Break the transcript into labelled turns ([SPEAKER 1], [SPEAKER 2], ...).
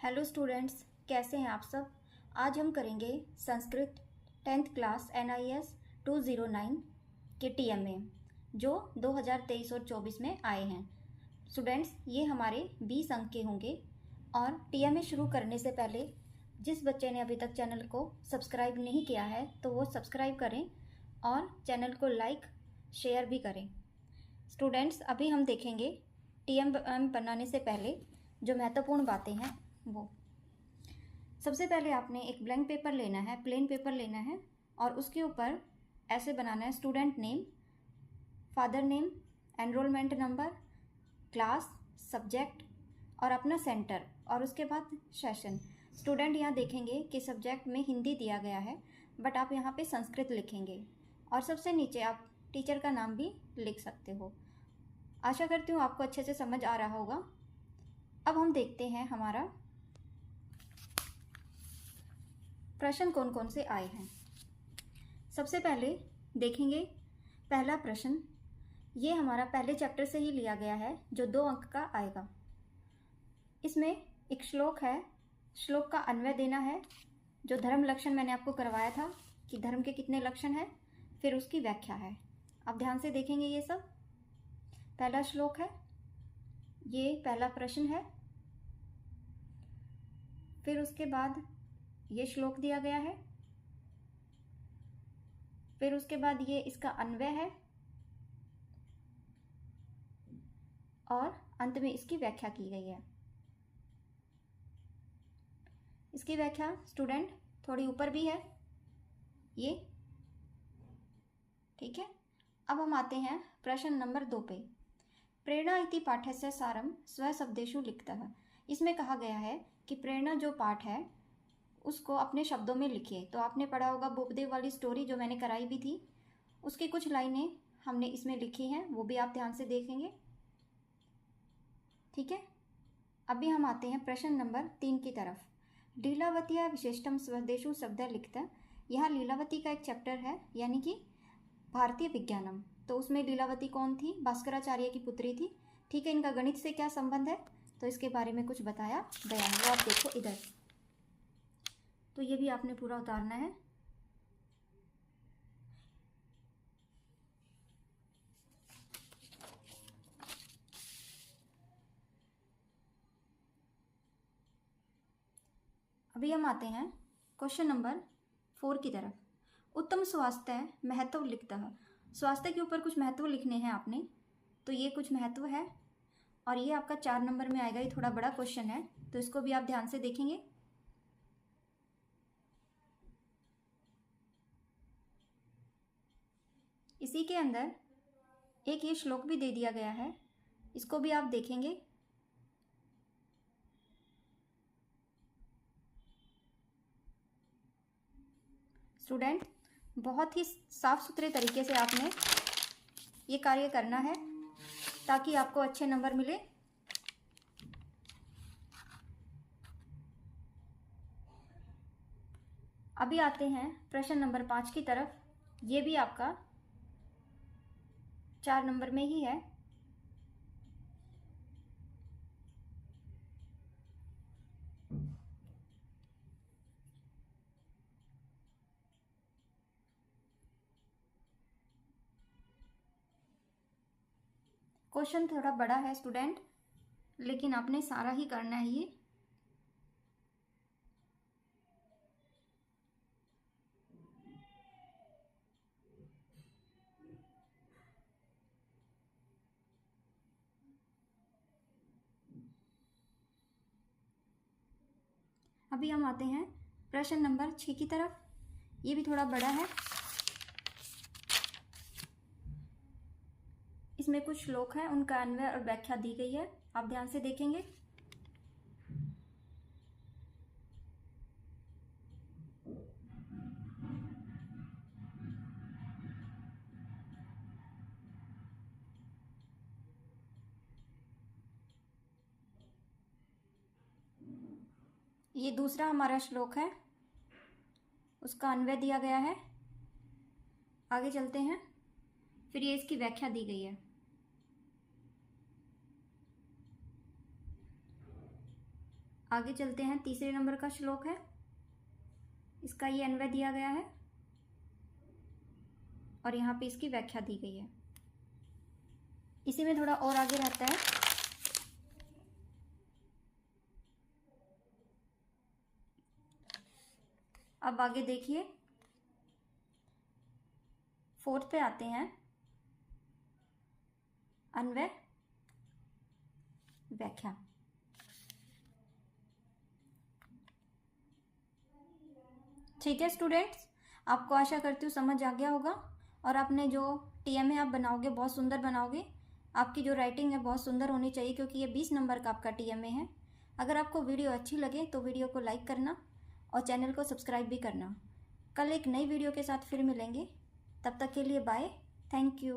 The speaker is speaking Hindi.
[SPEAKER 1] हेलो स्टूडेंट्स, कैसे हैं आप सब। आज हम करेंगे संस्कृत 10th क्लास NIS 209 के TMA जो 2023 और 24 में आए हैं। स्टूडेंट्स, ये हमारे 20 अंक के होंगे और TMA शुरू करने से पहले जिस बच्चे ने अभी तक चैनल को सब्सक्राइब नहीं किया है तो वो सब्सक्राइब करें और चैनल को लाइक शेयर भी करें। स्टूडेंट्स, अभी हम देखेंगे TMA बनाने से पहले जो महत्वपूर्ण बातें हैं वो। सबसे पहले आपने एक ब्लैंक पेपर लेना है, प्लेन पेपर लेना है और उसके ऊपर ऐसे बनाना है student name, father name, enrolment number, class, subject और अपना सेंटर और उसके बाद सेशन। स्टूडेंट यहाँ देखेंगे कि सब्जेक्ट में हिंदी दिया गया है बट आप यहाँ पे संस्कृत लिखेंगे और सबसे नीचे आप टीचर का नाम भी लिख सकते हो। आशा करती हूँ आपको अच्छे से समझ आ रहा होगा। अब हम देखते हैं हमारा प्रश्न कौन कौन से आए हैं। सबसे पहले देखेंगे पहला प्रश्न, ये हमारा पहले चैप्टर से ही लिया गया है जो 2 अंक का आएगा। इसमें एक श्लोक है, श्लोक का अन्वय देना है। जो धर्म लक्षण मैंने आपको करवाया था कि धर्म के कितने लक्षण हैं, फिर उसकी व्याख्या है। आप ध्यान से देखेंगे ये सब। पहला श्लोक है, ये पहला प्रश्न है, फिर उसके बाद ये श्लोक दिया गया है, फिर उसके बाद ये इसका अन्वय है और अंत में इसकी व्याख्या की गई है। इसकी व्याख्या स्टूडेंट थोड़ी ऊपर भी है ये, ठीक है। अब हम आते हैं प्रश्न नंबर 2 पे। प्रेरणा इति पाठस्य सारम स्वशब्देषु लिखतः। इसमें कहा गया है कि प्रेरणा जो पाठ है उसको अपने शब्दों में लिखिए। तो आपने पढ़ा होगा बोपदेव वाली स्टोरी जो मैंने कराई भी थी, उसकी कुछ लाइनें हमने इसमें लिखी हैं, वो भी आप ध्यान से देखेंगे, ठीक है। अभी हम आते हैं प्रश्न नंबर 3 की तरफ। लीलावती विशिष्टम स्वदेशु शब्द लिखता। यहाँ लीलावती का एक चैप्टर है यानी कि भारतीय विज्ञानम। तो उसमें लीलावती कौन थी? भास्कराचार्य की पुत्री थी, ठीक है। इनका गणित से क्या संबंध है तो इसके बारे में कुछ बताया गया है, वो आप देखो इधर। तो ये भी आपने पूरा उतारना है। अभी हम आते हैं क्वेश्चन नंबर 4 की तरफ। उत्तम स्वास्थ्य महत्व लिखता है। स्वास्थ्य के ऊपर कुछ महत्व लिखने हैं आपने, तो ये कुछ महत्व है और ये आपका 4 नंबर में आएगा। ये थोड़ा बड़ा क्वेश्चन है तो इसको भी आप ध्यान से देखेंगे। इसी के अंदर एक ये श्लोक भी दे दिया गया है, इसको भी आप देखेंगे। स्टूडेंट, बहुत ही साफ सुथरे तरीके से आपने ये कार्य करना है ताकि आपको अच्छे नंबर मिले। अभी आते हैं प्रश्न नंबर 5 की तरफ। ये भी आपका 4 नंबर में ही है। क्वेश्चन थोड़ा बड़ा है स्टूडेंट, लेकिन आपने सारा ही करना है ये। अभी हम आते हैं प्रश्न नंबर 6 की तरफ। ये भी थोड़ा बड़ा है, इसमें कुछ श्लोक हैं, उनका अन्वय और व्याख्या दी गई है, आप ध्यान से देखेंगे। ये दूसरा हमारा श्लोक है, उसका अन्वय दिया गया है। आगे चलते हैं, फिर ये इसकी व्याख्या दी गई है। आगे चलते हैं। तीसरे नंबर का श्लोक है, इसका ये अन्वय दिया गया है और यहाँ पे इसकी व्याख्या दी गई है। इसी में थोड़ा और आगे रहता है। अब आगे देखिए, फोर्थ पे आते हैं, अन्वय व्याख्या। ठीक है स्टूडेंट्स, आपको आशा करती हूँ समझ आ गया होगा और आपने जो टीएमए आप बनाओगे बहुत सुंदर बनाओगे। आपकी जो राइटिंग है बहुत सुंदर होनी चाहिए क्योंकि ये 20 नंबर का आपका टीएमए है। अगर आपको वीडियो अच्छी लगे तो वीडियो को लाइक करना और चैनल को सब्सक्राइब भी करना। कल एक नई वीडियो के साथ फिर मिलेंगे, तब तक के लिए बाय, थैंक यू।